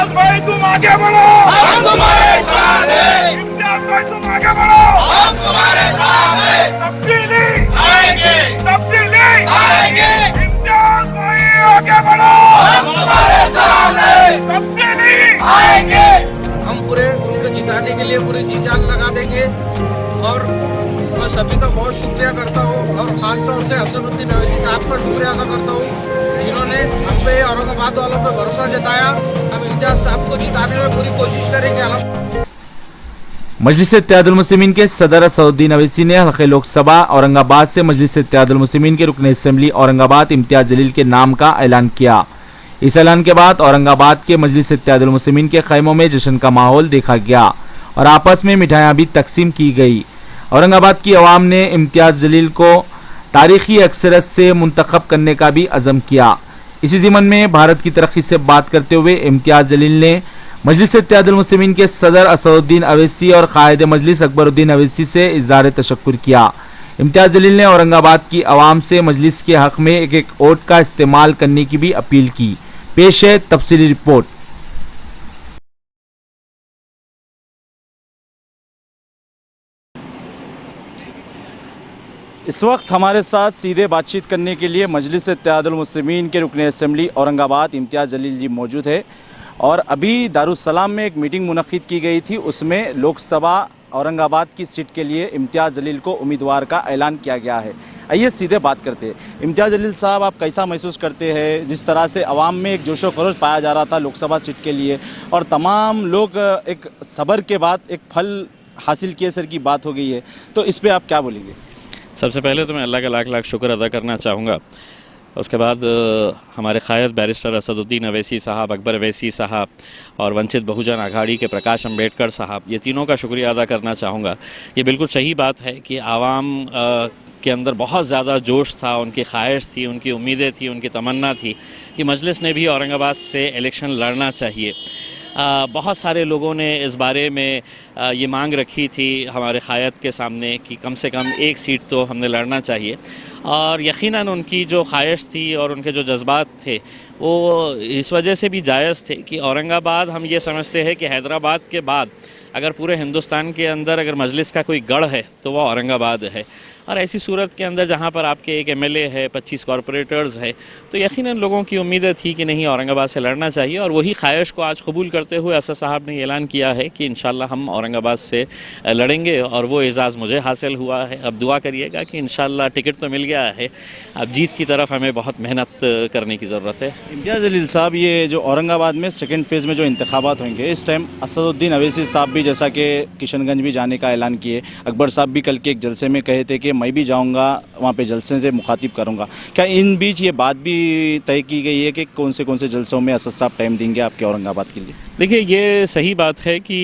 इम्तियाज भाई तुम आगे बढ़ो, हम तुम्हारे साथ हैं। इम्तियाज भाई तुम आगे बढ़ो, हम तुम्हारे साथ हैं। तब्दीली आएंगे, तब्दीली आएंगे। इम्तियाज भाई आगे बढ़ो, हम तुम्हारे साथ हैं। तब्दीली आएंगे। हम पूरे उनको जिताने के लिए पूरी जी जान लगा देंगे। और मैं सभी का बहुत शुक्रिया करता हूँ और खास तौर से असदुद्दीन अवैसी साहब का शुक्रिया अदा करता हूँ जिन्होंने हम पे औरंगाबाद वालों पे भरोसा जताया। हम इम्तियाज साहब को जिताने में पूरी कोशिश करेंगे। मजलिस इत्तेहादुल मुस्लिमीन के सदर असदुद्दीन अवैसी ने हल्के लोकसभा औरंगाबाद से मजलिस इत्तेहादुल मुस्लिमीन के रुकन असेंबली औरंगाबाद इम्तियाज जलील के नाम का ऐलान किया। इस ऐलान के बाद औरंगाबाद के मजलिस इत्तेहादुल मुस्लिमीन के खैमों में जश्न का माहौल देखा गया और आपस में मिठाइयाँ भी तकसीम की गई। औरंगाबाद की अवाम ने इम्तियाज जलील को तारीखी अक्सरत से मुंतखब करने का भी अज़म किया। इसी ज़िमन में भारत की तरक्की से बात करते हुए इम्तियाज जलील ने मजलिस इत्तेहादुल मुस्लिमीन के सदर असदुद्दीन अवैसी और कायद मजलिस अकबरुद्दीन अवैसी से इज़हार तशक्कुर किया। इम्तियाज जलील ने औरंगाबाद की अवाम से मजलिस के हक़ में एक एक वोट का इस्तेमाल करने की भी अपील की। पेश है तफसीली रिपोर्ट। इस वक्त हमारे साथ सीधे बातचीत करने के लिए मजलिस इत्तेहादुल मुस्लिमीन के रुकन असेंबली औरंगाबाद इम्तियाज जलील जी मौजूद है और अभी दारुस्सलाम में एक मीटिंग मुनक्किद की गई थी। उसमें लोकसभा औरंगाबाद की सीट के लिए इम्तियाज जलील को उम्मीदवार का ऐलान किया गया है। आइए सीधे बात करते हैं। इम्तियाज जलील साहब, आप कैसा महसूस करते हैं जिस तरह से अवाम में एक जोशो खरोश पाया जा रहा था लोकसभा सीट के लिए और तमाम लोग एक सब्र के बाद एक फल हासिल किए सर की बात हो गई है, तो इस पर आप क्या बोलेंगे? सबसे पहले तो मैं अल्लाह का लाख लाख शुक्र अदा करना चाहूँगा। उसके बाद हमारे कायद बैरिस्टर असदुद्दीन अवैसी साहब, अकबर अवैसी साहब और वंचित बहुजन आघाड़ी के प्रकाश अम्बेडकर साहब, ये तीनों का शुक्रिया अदा करना चाहूँगा। ये बिल्कुल सही बात है कि आवाम के अंदर बहुत ज़्यादा जोश था, उनकी ख्वाहिश थी, उनकी उम्मीदें थी, उनकी तमन्ना थी कि मजलिस ने भी औरंगाबाद से इलेक्शन लड़ना चाहिए। बहुत सारे लोगों ने इस बारे में ये मांग रखी थी हमारे कायद के सामने कि कम से कम एक सीट तो हमने लड़ना चाहिए और यकीनन उनकी जो ख्वाहिश थी और उनके जो जज्बात थे वो इस वजह से भी जायज़ थे कि औरंगाबाद, हम ये समझते हैं कि हैदराबाद के बाद अगर पूरे हिंदुस्तान के अंदर अगर मजलिस का कोई गढ़ है तो वह औरंगाबाद है। और ऐसी सूरत के अंदर जहाँ पर आपके एक एमएलए है, 25 कॉरपोरेटर्स है, तो यकीनन लोगों की उम्मीदें थी कि नहीं, औरंगाबाद से लड़ना चाहिए। और वही ख्वाहिश को आज कबूल करते हुए असद साहब ने ऐलान किया है कि इंशाल्लाह हम औरंगाबाद से लड़ेंगे और वो एज़ाज़ मुझे हासिल हुआ है। अब दुआ करिएगा कि इंशाल्लाह टिकट तो मिल गया है, अब जीत की तरफ हमें बहुत मेहनत करने की ज़रूरत है। इम्तियाज जलील साहब, ये जो औरंगाबाद में सेकेंड फेज़ में जो इंतखाबात होंगे, इस टाइम असदुद्दीन अवैसी साहब भी जैसा कि किशनगंज भी जाने का ऐलान किए, अकबर साहब भी कल के एक जलसे में कहे थे कि मैं भी जाऊंगा वहाँ पे जलसे से मुखातिब करूंगा। क्या इन बीच ये बात भी तय की गई है कि कौन से जलसों में असद साहब टाइम देंगे आपके औरंगाबाद के लिए? देखिए, ये सही बात है कि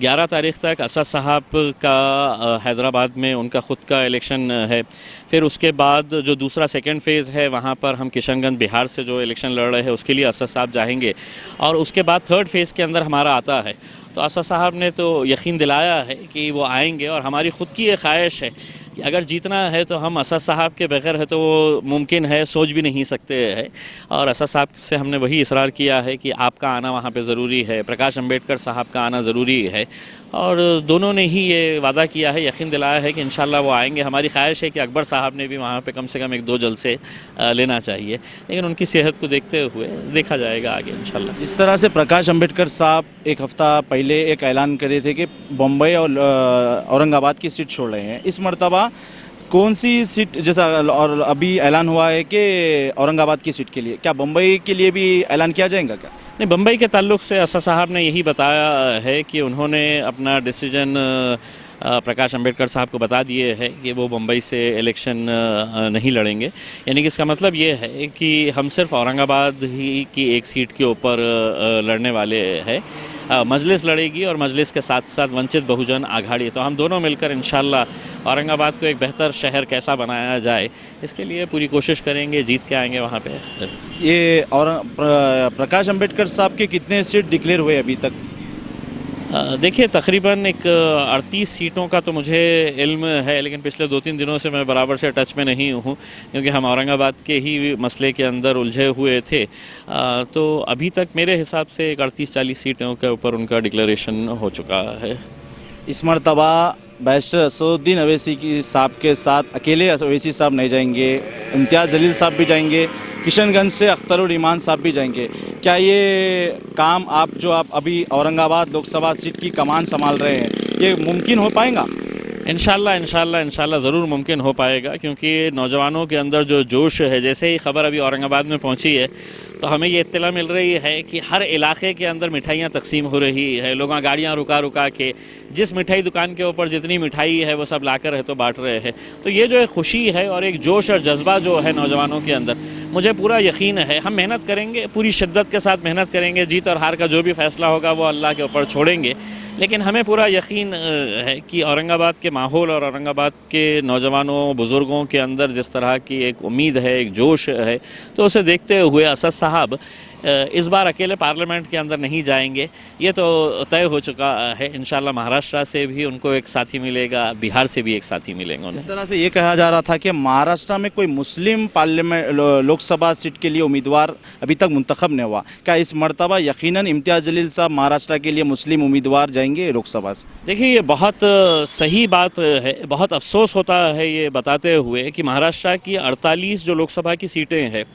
11 तारीख़ तक असद साहब का हैदराबाद में उनका ख़ुद का इलेक्शन है। फिर उसके बाद जो दूसरा सेकंड फ़ेज़ है वहाँ पर हम किशनगंज बिहार से जो इलेक्शन लड़ रहे हैं उसके लिए असद साहब जाएंगे और उसके बाद थर्ड फेज़ के अंदर हमारा आता है। तो असद साहब ने तो यकीन दिलाया है कि वो आएंगे और हमारी ख़ुद की ये ख्वाहिश है कि अगर जीतना है तो हम असद साहब के बगैर है तो वो मुमकिन है, सोच भी नहीं सकते हैं। और असद साहब से हमने वही इसरार किया है कि आपका आना वहाँ पे ज़रूरी है, प्रकाश अम्बेडकर साहब का आना ज़रूरी है और दोनों ने ही ये वादा किया है, यकीन दिलाया है कि इंशाल्लाह वो आएंगे। हमारी ख्वाहिश है कि अकबर साहब ने भी वहाँ पे कम से कम 1-2 जलसे लेना चाहिए, लेकिन उनकी सेहत को देखते हुए देखा जाएगा आगे इंशाल्लाह। जिस तरह से प्रकाश अम्बेडकर साहब एक हफ़्ता पहले एक ऐलान करे थे कि बम्बई और औरंगाबाद की सीट छोड़ रहे हैं, इस मरतबा कौन सी सीट, जैसा और अभी ऐलान हुआ है कि औरंगाबाद की सीट के लिए, क्या बम्बई के लिए भी ऐलान किया जाएगा क्या? नहीं, बम्बई के ताल्लुक़ से असद साहब ने यही बताया है कि उन्होंने अपना डिसीजन प्रकाश अम्बेडकर साहब को बता दिए है कि वो मुंबई से इलेक्शन नहीं लड़ेंगे। यानी कि इसका मतलब ये है कि हम सिर्फ औरंगाबाद ही की एक सीट के ऊपर लड़ने वाले हैं। मजलिस लड़ेगी और मजलिस के साथ साथ वंचित बहुजन आघाड़ी, तो हम दोनों मिलकर इंशाल्लाह औरंगाबाद को एक बेहतर शहर कैसा बनाया जाए इसके लिए पूरी कोशिश करेंगे, जीत के आएंगे वहाँ पे। ये और प्रकाश अम्बेडकर साहब के कितने सीट डिक्लेयर हुए अभी तक? देखिए तकरीबन एक 38 सीटों का तो मुझे इल्म है, लेकिन पिछले 2-3 दिनों से मैं बराबर से टच में नहीं हूँ, क्योंकि हम औरंगाबाद के ही मसले के अंदर उलझे हुए थे। तो अभी तक मेरे हिसाब से एक 38-40 सीटों के ऊपर उनका डिक्लेरेशन हो चुका है। इस मरतबा बैरिस्टर असदुद्दीन अवैसी की साहब के साथ अकेले अवैसी साहब नहीं जाएंगे, इम्तियाज़ जलील साहब भी जाएंगे, किशनगंज से अख्तरुल ईमान साहब भी जाएंगे। क्या ये काम आप अभी औरंगाबाद लोकसभा सीट की कमान संभाल रहे हैं, ये मुमकिन हो पाएगा? इंशाल्लाह ज़रूर मुमकिन हो पाएगा, क्योंकि नौजवानों के अंदर जो जोश है, जैसे ही ख़बर अभी औरंगाबाद में पहुंची है तो हमें ये इत्तला मिल रही है कि हर इलाके के अंदर मिठाइयाँ तकसीम हो रही है। लोग गाड़ियाँ रुका के जिस मिठाई दुकान के ऊपर जितनी मिठाई है वो सब लाकर है तो बांट रहे हैं। तो ये जो एक खुशी है और एक जोश और जज्बा जो है नौजवानों के अंदर, मुझे पूरा यकीन है हम मेहनत करेंगे, पूरी शिद्दत के साथ मेहनत करेंगे। जीत और हार का जो भी फ़ैसला होगा वो अल्लाह के ऊपर छोड़ेंगे, लेकिन हमें पूरा यकीन है कि औरंगाबाद के माहौल और औरंगाबाद के नौजवानों बुज़ुर्गों के अंदर जिस तरह की एक उम्मीद है, एक जोश है, तो उसे देखते हुए असद साहब इस बार अकेले पार्लियामेंट के अंदर नहीं जाएंगे, ये तो तय हो चुका है। इंशाल्लाह महाराष्ट्र से भी उनको एक साथी मिलेगा, बिहार से भी एक साथी मिलेंगे उन्हें। इस तरह से ये कहा जा रहा था कि महाराष्ट्र में कोई मुस्लिम पार्लियामेंट लोकसभा सीट के लिए उम्मीदवार अभी तक मुंतखब नहीं हुआ। क्या इस मरतबा यकीनन इम्तियाज़ जलील साहब महाराष्ट्र के लिए मुस्लिम उम्मीदवार जाएंगे लोकसभा से? देखिए ये बहुत सही बात है, बहुत अफसोस होता है ये बताते हुए कि महाराष्ट्र की 48 जो लोकसभा की सीटें हैं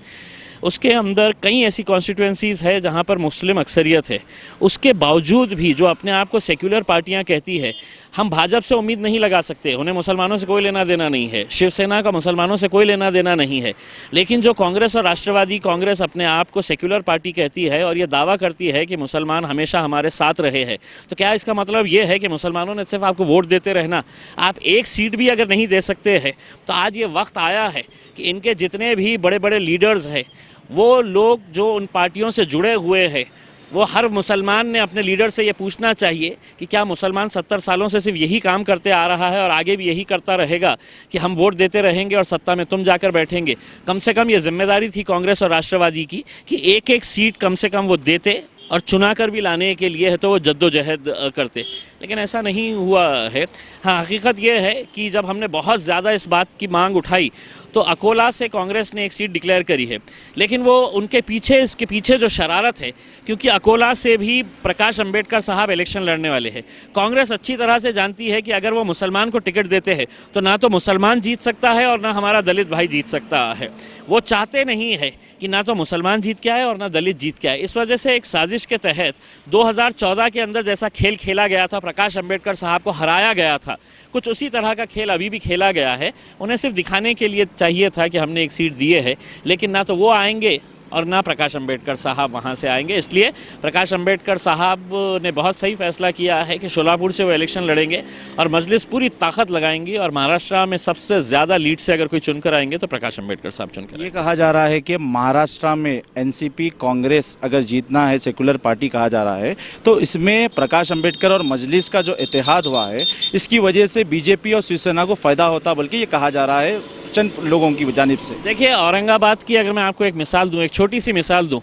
उसके अंदर कई ऐसी कॉन्स्टिट्यूएंसीज़ है जहां पर मुस्लिम अक्सरियत है। उसके बावजूद भी जो अपने आप को सेक्युलर पार्टियां कहती है, हम भाजपा से उम्मीद नहीं लगा सकते, उन्हें मुसलमानों से कोई लेना देना नहीं है, शिवसेना का मुसलमानों से कोई लेना देना नहीं है। लेकिन जो कांग्रेस और राष्ट्रवादी कांग्रेस अपने आप को सेक्युलर पार्टी कहती है और ये दावा करती है कि मुसलमान हमेशा हमारे साथ रहे हैं, तो क्या इसका मतलब ये है कि मुसलमानों ने सिर्फ आपको वोट देते रहना? आप एक सीट भी अगर नहीं दे सकते हैं तो आज ये वक्त आया है कि इनके जितने भी बड़े बड़े लीडर्स हैं, वो लोग जो उन पार्टियों से जुड़े हुए हैं, वो हर मुसलमान ने अपने लीडर से ये पूछना चाहिए कि क्या मुसलमान 70 सालों से सिर्फ यही काम करते आ रहा है और आगे भी यही करता रहेगा कि हम वोट देते रहेंगे और सत्ता में तुम जाकर बैठेंगे? कम से कम ये जिम्मेदारी थी कांग्रेस और राष्ट्रवादी की कि एक एक सीट कम से कम वो देते और चुना कर भी लाने के लिए है तो वो जद्दोजहद करते, लेकिन ऐसा नहीं हुआ है। हाँ, हकीकत ये है कि जब हमने बहुत ज़्यादा इस बात की मांग उठाई तो अकोला से कांग्रेस ने एक सीट डिक्लेयर करी है, लेकिन वो उनके पीछे इसके पीछे जो शरारत है, क्योंकि अकोला से भी प्रकाश अंबेडकर साहब इलेक्शन लड़ने वाले हैं। कांग्रेस अच्छी तरह से जानती है कि अगर वो मुसलमान को टिकट देते हैं तो ना तो मुसलमान जीत सकता है और ना हमारा दलित भाई जीत सकता है। वो चाहते नहीं है कि ना तो मुसलमान जीत के आए और ना दलित जीत के आए। इस वजह से एक साजिश के तहत 2014 के अंदर जैसा खेल खेला गया था, प्रकाश अंबेडकर साहब को हराया गया था, कुछ उसी तरह का खेल अभी भी खेला गया है। उन्हें सिर्फ दिखाने के लिए चाहिए था कि हमने एक सीट दिए है, लेकिन ना तो वो आएंगे और ना प्रकाश अंबेडकर साहब वहाँ से आएंगे। इसलिए प्रकाश अंबेडकर साहब ने बहुत सही फैसला किया है कि शोलापुर से वो इलेक्शन लड़ेंगे और मजलिस पूरी ताकत लगाएंगी और महाराष्ट्र में सबसे ज़्यादा लीड से अगर कोई चुनकर आएंगे तो प्रकाश अंबेडकर साहब चुनकर। ये कहा जा रहा है कि महाराष्ट्र में एनसीपी कांग्रेस अगर जीतना है, सेकुलर पार्टी कहा जा रहा है, तो इसमें प्रकाश अंबेडकर और मजलिस का जो इत्तेहाद हुआ है इसकी वजह से बीजेपी और शिवसेना को फ़ायदा होता, बल्कि ये कहा जा रहा है चंद लोगों की जानिब से। देखिए औरंगाबाद की अगर मैं आपको एक मिसाल दूं, एक छोटी सी मिसाल दूं,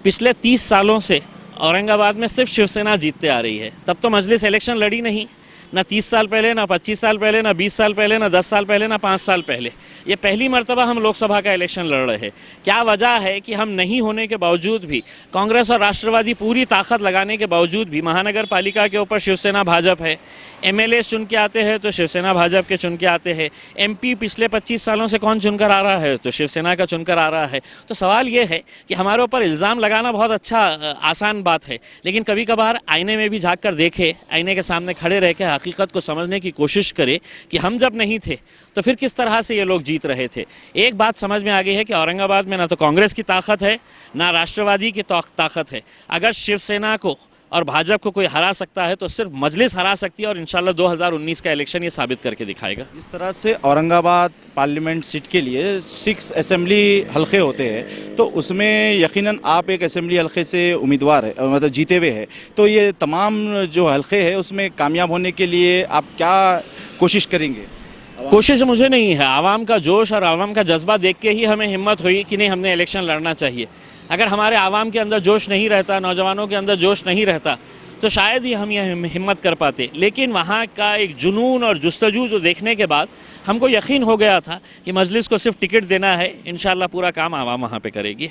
पिछले 30 सालों से औरंगाबाद में सिर्फ शिवसेना जीतते आ रही है। तब तो मजलिस इलेक्शन लड़ी नहीं, ना 30 साल पहले, ना 25 साल पहले, ना 20 साल पहले, ना 10 साल पहले, ना 5 साल पहले। ये पहली मर्तबा हम लोकसभा का इलेक्शन लड़ रहे हैं। क्या वजह है कि हम नहीं होने के बावजूद भी, कांग्रेस और राष्ट्रवादी पूरी ताकत लगाने के बावजूद भी, महानगर पालिका के ऊपर शिवसेना भाजपा है, एमएलए चुन के आते हैं तो शिवसेना भाजपा के चुन के आते हैं, एमपी पिछले 25 सालों से कौन चुनकर आ रहा है तो शिवसेना का चुनकर आ रहा है। तो सवाल ये है कि हमारे ऊपर इल्ज़ाम लगाना बहुत अच्छा आसान बात है, लेकिन कभी कभार आईने में भी झाँक कर देखे, आईने के सामने खड़े रह के हकीकत को समझने की कोशिश करे कि हम जब नहीं थे तो फिर किस तरह से ये लोग जीत रहे थे। एक बात समझ में आ गई है कि औरंगाबाद में ना तो कांग्रेस की ताकत है, ना राष्ट्रवादी की ताकत है। अगर शिवसेना को और भाजपा को कोई हरा सकता है तो सिर्फ मजलिस हरा सकती है और इंशाल्लाह 2019 का इलेक्शन ये साबित करके दिखाएगा। जिस तरह से औरंगाबाद पार्लियामेंट सीट के लिए 6 असेंबली हलके होते हैं, तो उसमें यकीनन आप एक असेंबली हलके से उम्मीदवार है, मतलब जीते हुए हैं, तो ये तमाम जो हलके हैं उसमें कामयाब होने के लिए आप क्या कोशिश करेंगे? कोशिश मुझे नहीं है, आवाम का जोश और आवाम का जज्बा देख के ही हमें हिम्मत हुई कि नहीं, हमने इलेक्शन लड़ना चाहिए। अगर हमारे आवाम के अंदर जोश नहीं रहता, नौजवानों के अंदर जोश नहीं रहता, तो शायद ही हम ये हिम्मत कर पाते। लेकिन वहाँ का एक जुनून और जुस्तजू जो देखने के बाद हमको यकीन हो गया था कि मजलिस को सिर्फ टिकट देना है, इंशाल्लाह पूरा काम आवाम वहाँ पे करेगी।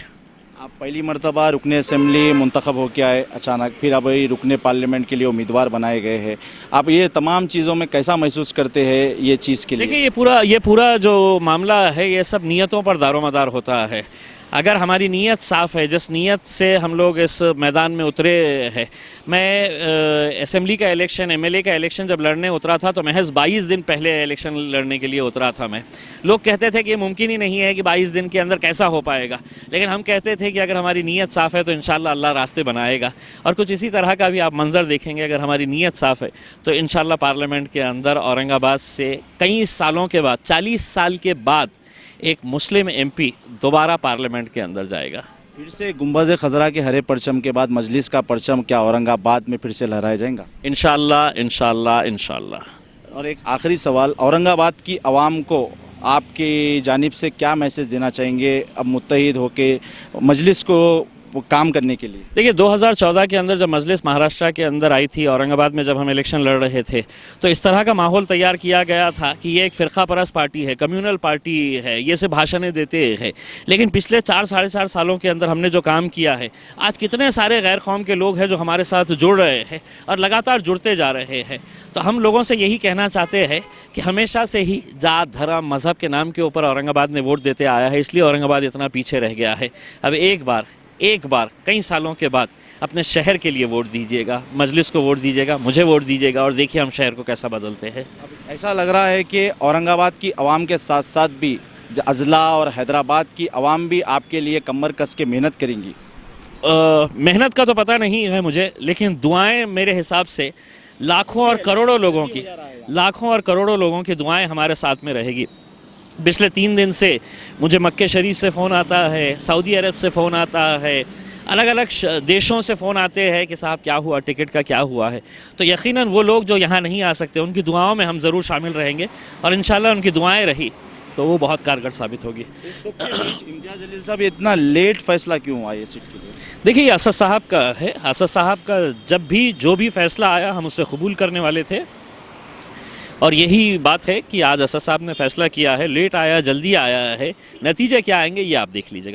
आप पहली मरतबा रुकने असम्बली मुंतखब होकर आए अचानक, फिर अब ये रुकने पार्लियामेंट के लिए उम्मीदवार बनाए गए हैं, आप ये तमाम चीज़ों में कैसा महसूस करते हैं ये चीज़ के लिए? देखिए ये पूरा जो मामला है ये सब नीयतों पर दारोमदार होता है। अगर हमारी नीयत साफ़ है, जिस नीयत से हम लोग इस मैदान में उतरे हैं, मैं असेंबली का इलेक्शन, एमएलए का इलेक्शन जब लड़ने उतरा था तो महज 22 दिन पहले इलेक्शन लड़ने के लिए उतरा था मैं। लोग कहते थे कि ये मुमकिन ही नहीं है कि 22 दिन के अंदर कैसा हो पाएगा, लेकिन हम कहते थे कि अगर हमारी नीयत साफ़ है तो इंशाल्लाह अल्लाह रास्ते बनाएगा। और कुछ इसी तरह का भी आप मंज़र देखेंगे, अगर हमारी नीयत साफ़ है तो इंशाल्लाह पार्लियामेंट के अंदर औरंगाबाद से कई सालों के बाद, 40 साल के बाद एक मुस्लिम एमपी दोबारा पार्लियामेंट के अंदर जाएगा। फिर से गुंबद खजरा के हरे परचम के बाद मजलिस का परचम क्या औरंगाबाद में फिर से लहराया जाएगा? इंशाल्लाह इंशाल्लाह इंशाल्लाह। और एक आखिरी सवाल, औरंगाबाद की आवाम को आपकी जानिब से क्या मैसेज देना चाहेंगे अब मुत्तहिद होके मजलिस को काम करने के लिए? देखिए 2014 के अंदर जब मजलिस महाराष्ट्र के अंदर आई थी, औरंगाबाद में जब हम इलेक्शन लड़ रहे थे, तो इस तरह का माहौल तैयार किया गया था कि ये एक फ़िरका परस्त पार्टी है, कम्युनल पार्टी है, ये से भाषणें देते हैं। लेकिन पिछले 4-4.5 सालों के अंदर हमने जो काम किया है, आज कितने सारे गैर कौम के लोग हैं जो हमारे साथ जुड़ रहे हैं और लगातार जुड़ते जा रहे हैं। तो हम लोगों से यही कहना चाहते हैं कि हमेशा से ही जात, धर्म, मज़हब के नाम के ऊपर औरंगाबाद ने वोट देते आया है, इसलिए औरंगाबाद इतना पीछे रह गया है। अब एक बार कई सालों के बाद अपने शहर के लिए वोट दीजिएगा, मजलिस को वोट दीजिएगा, मुझे वोट दीजिएगा और देखिए हम शहर को कैसा बदलते हैं। अब ऐसा लग रहा है कि औरंगाबाद की आवाम के साथ साथ भी अजला और हैदराबाद की आवाम भी आपके लिए कमर कस के मेहनत करेंगी। मेहनत का तो पता नहीं है मुझे, लेकिन दुआएं मेरे हिसाब से लाखों और करोड़ों लोगों की दुआएं हमारे साथ में रहेगी। पिछले 3 दिन से मुझे मक्के शरीफ से फ़ोन आता है, सऊदी अरब से फ़ोन आता है, अलग अलग देशों से फ़ोन आते हैं कि साहब क्या हुआ, टिकट का क्या हुआ है। तो यकीनन वो लोग जो यहाँ नहीं आ सकते, उनकी दुआओं में हम ज़रूर शामिल रहेंगे और इंशाल्लाह उनकी दुआएं रही तो वो बहुत कारगर साबित होगी। इम्तियाज़ जलील साहब, ये इतना लेट फैसला क्यों हुआ ये सीट के लिए? देखिए असद साहब का है, असद साहब का जब भी जो भी फ़ैसला आया हम उसे कबूल करने वाले थे और यही बात है कि आज असद साहब ने फ़ैसला किया है। लेट आया, जल्दी आया है, नतीजे क्या आएंगे ये आप देख लीजिएगा।